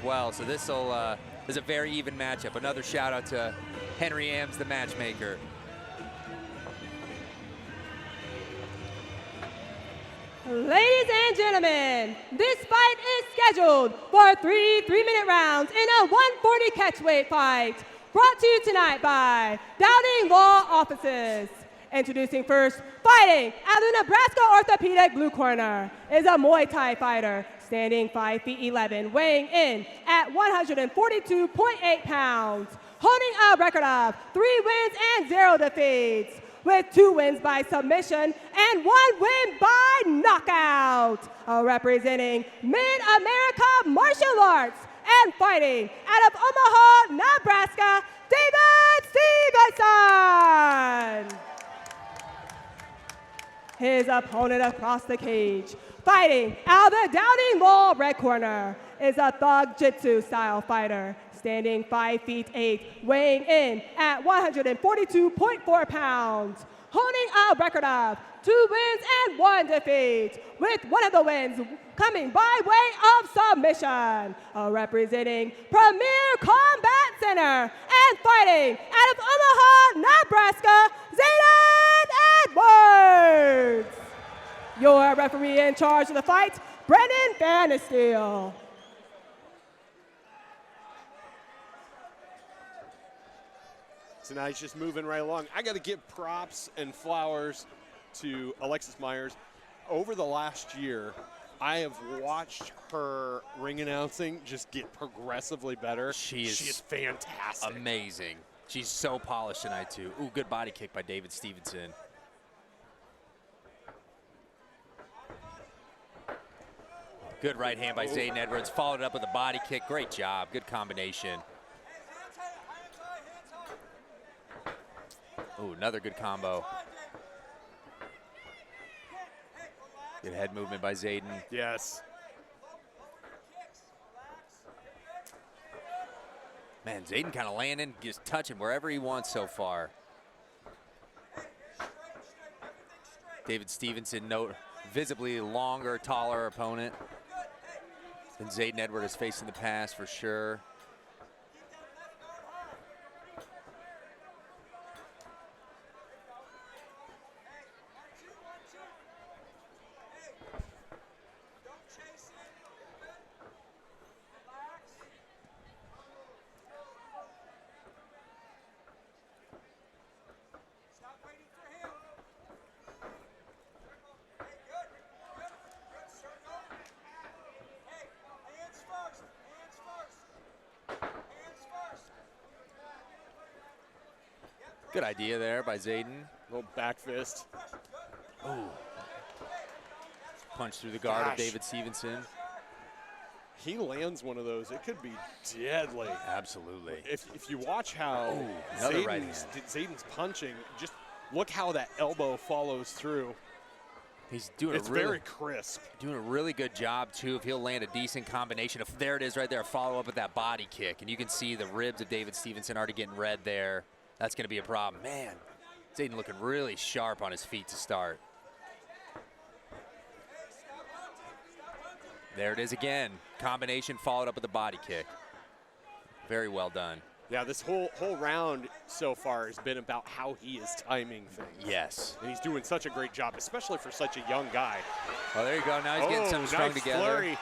well. So this is a very even matchup. Another shout out to Henry Ames, the matchmaker. Ladies and gentlemen, this fight is scheduled for 3 3-minute rounds in a 140 catchweight fight. Brought to you tonight by Downing Law Offices. Introducing first, fighting out of the Nebraska Orthopedic Blue Corner is a Muay Thai fighter, standing 5 feet 11, weighing in at 142.8 pounds, holding a record of 3 wins and 0 defeats, with 2 wins by submission and 1 win by knockout. Representing Mid-America Martial Arts and fighting out of Omaha, Nebraska, David Stephenson. His opponent across the cage, fighting out of the Downing Law Red Corner, is a Thug Jitsu style fighter, standing 5 feet 8, weighing in at 142.4 pounds, holding a record of 2 wins and 1 defeat, with 1 of the wins coming by way of submission. Representing Premier Combat Center and fighting out of Omaha, Nebraska, Zayden Edwards. Your referee in charge of the fight, Brendan Bannister. So now he's just moving right along. I got to give props and flowers to Alexis Myers. Over the last year, I have watched her ring announcing just get progressively better. She is fantastic. Amazing. She's so polished tonight, too. Ooh, good body kick by David Stephenson. Good right hand by Zayden Edwards, followed up with a body kick. Great job, good combination. Ooh, another good combo. Good head movement by Zayden. Yes. Man, Zayden kind of landing, just touching wherever he wants so far. David Stephenson, visibly longer, taller opponent than Zayden Edwards has faced in the past for sure. Good idea there by Zayden. Little back fist. Ooh. Punch through the guard of David Stephenson. He lands one of those, it could be deadly. Absolutely. If you watch how Zayden's punching, just look how that elbow follows through. He's doing it's very crisp. Doing a really good job, too, if he'll land a decent combination. If there it is right there, follow up with that body kick. And you can see the ribs of David Stephenson already getting red there. That's going to be a problem. Man, Zayden looking really sharp on his feet to start. There it is again. Combination followed up with a body kick. Very well done. Yeah, this whole round so far has been about how he is timing things. Yes. And he's doing such a great job, especially for such a young guy. Well, there you go. Now he's getting something strung nice together. Flurry.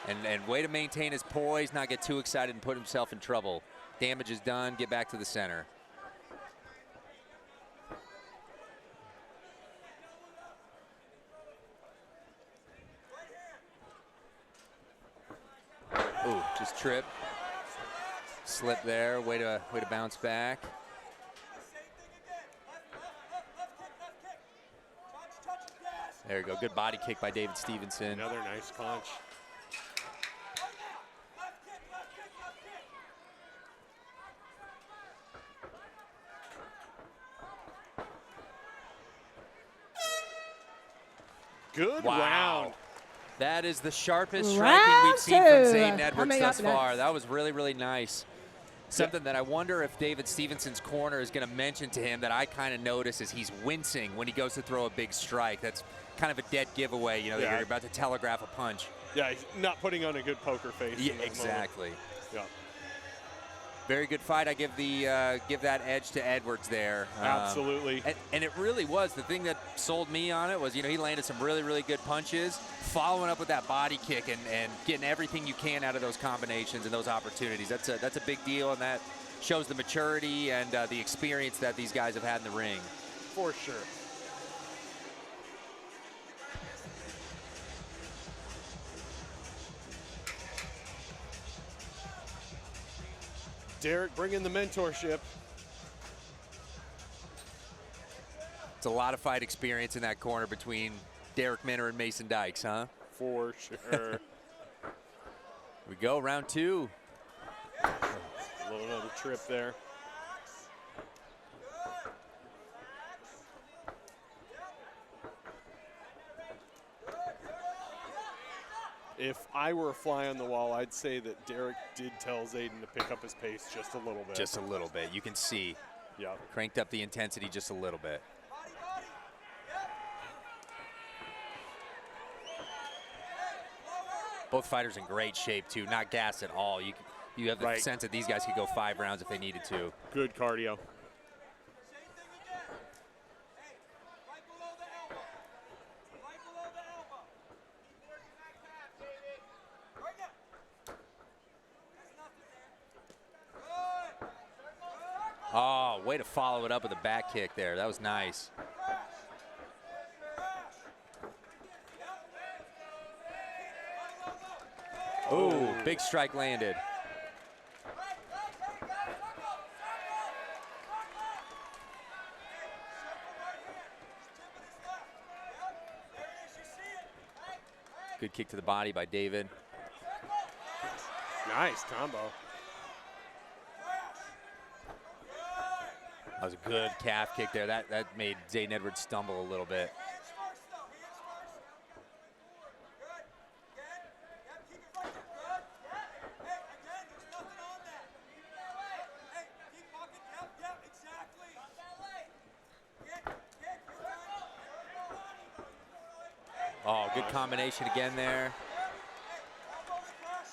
And way to maintain his poise, not get too excited and put himself in trouble. Damage is done. Get back to the center. Ooh, just trip. Slip there, way to bounce back. There you go, good body kick by David Stephenson. Another nice punch. Good round. That is the sharpest striking we've seen from Zayden Edwards thus far. That was really, really nice. Something that I wonder if David Stephenson's corner is going to mention to him that I kind of notice is he's wincing when he goes to throw a big strike. That's kind of a dead giveaway, you know, that you're about to telegraph a punch. Yeah, he's not putting on a good poker face. Yeah, exactly. Yeah. Very good fight. I give that edge to Edwards there. Absolutely. And it really was. The thing that sold me on it was, he landed some really, really good punches, following up with that body kick and getting everything you can out of those combinations and those opportunities. That's a big deal, and that shows the maturity and the experience that these guys have had in the ring. For sure. Derek bringing the mentorship. It's a lot of fight experience in that corner between Derek Minner and Mason Dykes, huh? For sure. We go, round 2. A little another trip there. If I were a fly on the wall, I'd say that Derek did tell Zayden to pick up his pace just a little bit. Just a little bit. You can see. Yeah. Cranked up the intensity just a little bit. Both fighters in great shape, too. Not gassed at all. You have the sense that these guys could go 5 rounds if they needed to. Good cardio. Oh, way to follow it up with a back kick there. That was nice. Oh, big strike landed. Good kick to the body by David. Nice combo. That was a good calf kick there. That made Zayden Edwards stumble a little bit. Oh, good combination again there.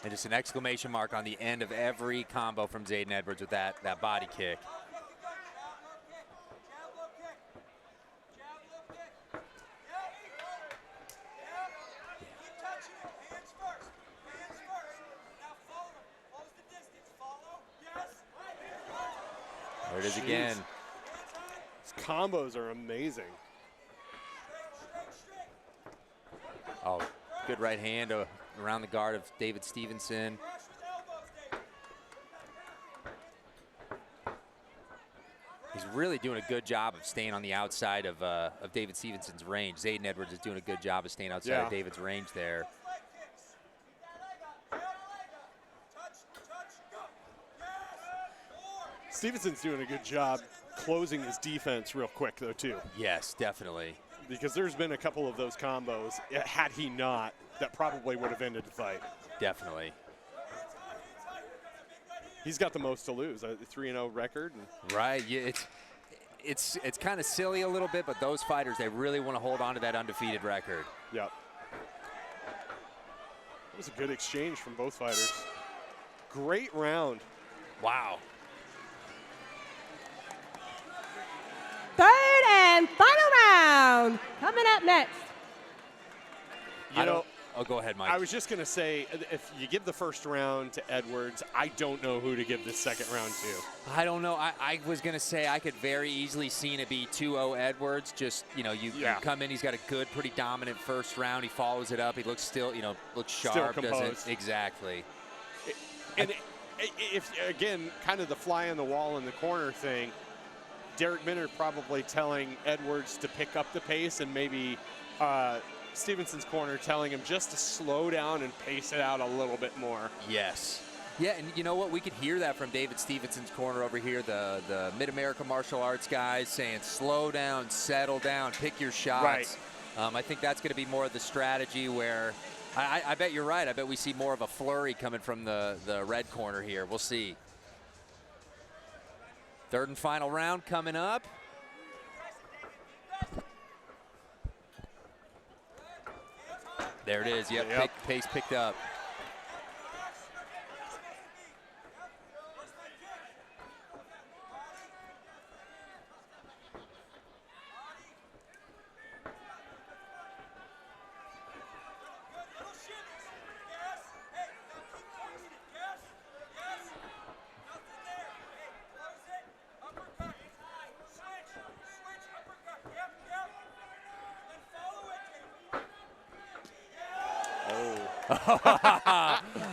And just an exclamation mark on the end of every combo from Zayden Edwards with that body kick. There it is again. These combos are amazing. Oh, good right hand around the guard of David Stephenson. He's really doing a good job of staying on the outside of David Stephenson's range. Zayden Edwards is doing a good job of staying outside of David's range there. Stephenson's doing a good job closing his defense real quick, though, too. Yes, definitely. Because there's been a couple of those combos, had he not, that probably would have ended the fight. Definitely. He's got the most to lose, a 3-0 record. Right. Yeah, it's kind of silly a little bit, but those fighters, they really want to hold on to that undefeated record. Yep. It was a good exchange from both fighters. Great round. Wow. Third and final round. Coming up next. Oh, go ahead, Mike. I was just going to say, if you give the first round to Edwards, I don't know who to give the second round to. I don't know. I was going to say I could very easily seen it be 2-0 Edwards. Just, you come in, he's got a good, pretty dominant first round. He follows it up. He looks looks sharp. Still composed. Exactly. And if, again, kind of the fly on the wall in the corner thing, Derek Minner probably telling Edwards to pick up the pace, and maybe Stephenson's corner telling him just to slow down and pace it out a little bit more. Yes. Yeah, and you know what? We could hear that from David Stephenson's corner over here, the Mid-America Martial Arts guys saying, slow down, settle down, pick your shots. Right. I think that's going to be more of the strategy where I bet you're right. I bet we see more of a flurry coming from the red corner here. We'll see. Third and final round coming up. There it is. Yep. Pace picked up.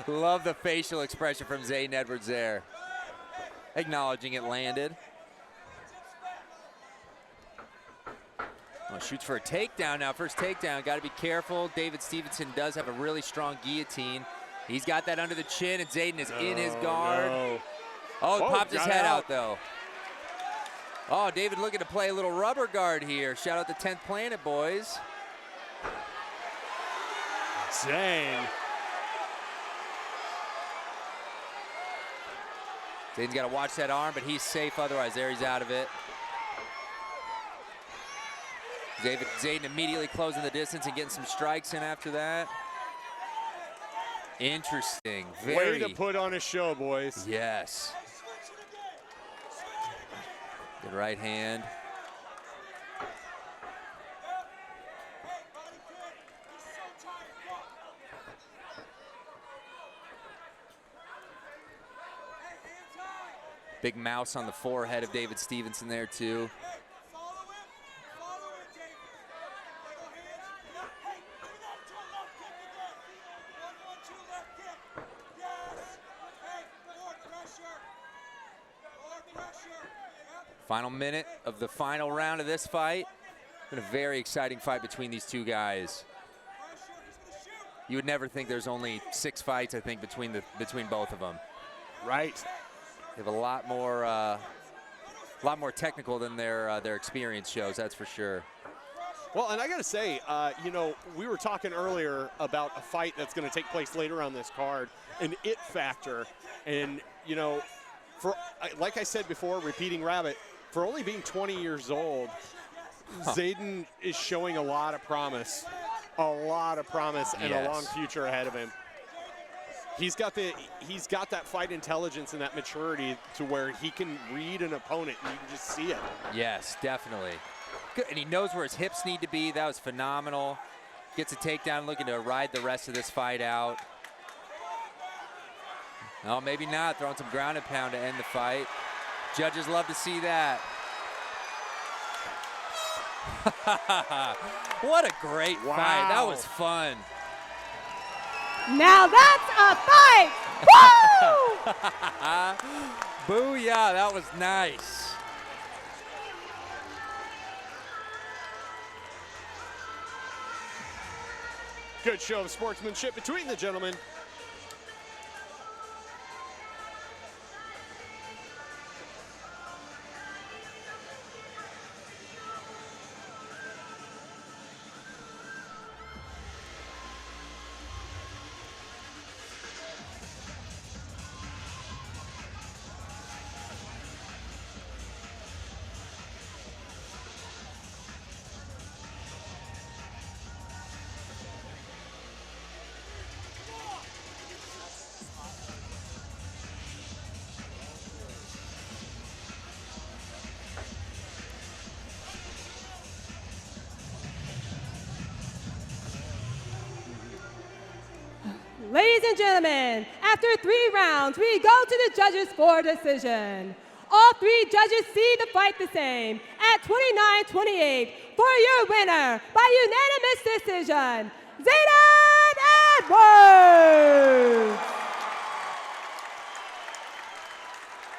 Love the facial expression from Zayden Edwards there. Acknowledging it landed. Oh, shoots for a takedown now. First takedown. Got to be careful. David Stephenson does have a really strong guillotine. He's got that under the chin, and Zayden is in his guard. No. Oh, popped his head out, though. Oh, David looking to play a little rubber guard here. Shout out the 10th Planet, boys. Dang. Zayden's got to watch that arm, but he's safe otherwise. There, he's out of it. Zayden immediately closing the distance and getting some strikes in after that. Interesting. Way to put on a show, boys. Yes. Good right hand. Big mouse on the forehead of David Stephenson there, too. Final minute of the final round of this fight. Been a very exciting fight between these two guys. You would never think there's only 6 fights, I think, between both of them. Right. They have a lot more technical than their experience shows. That's for sure. Well, and I got to say, you know, we were talking earlier about a fight that's going to take place later on this card, an it factor, and you know, like I said before, repeating rabbit, for only being 20 years old, Zayden is showing a lot of promise, and a long future ahead of him. He's got that fight intelligence and that maturity to where he can read an opponent and you can just see it. Yes, definitely. Good. And he knows where his hips need to be. That was phenomenal. Gets a takedown, looking to ride the rest of this fight out. No, maybe not. Throwing some ground and pound to end the fight. Judges love to see that. What a great fight. That was fun. Now that's a fight! Woo! Booyah, that was nice. Good show of sportsmanship between the gentlemen. Ladies and gentlemen, after 3 rounds, we go to the judges for decision. All 3 judges see the fight the same at 29-28 for your winner by unanimous decision, Zayden Edwards!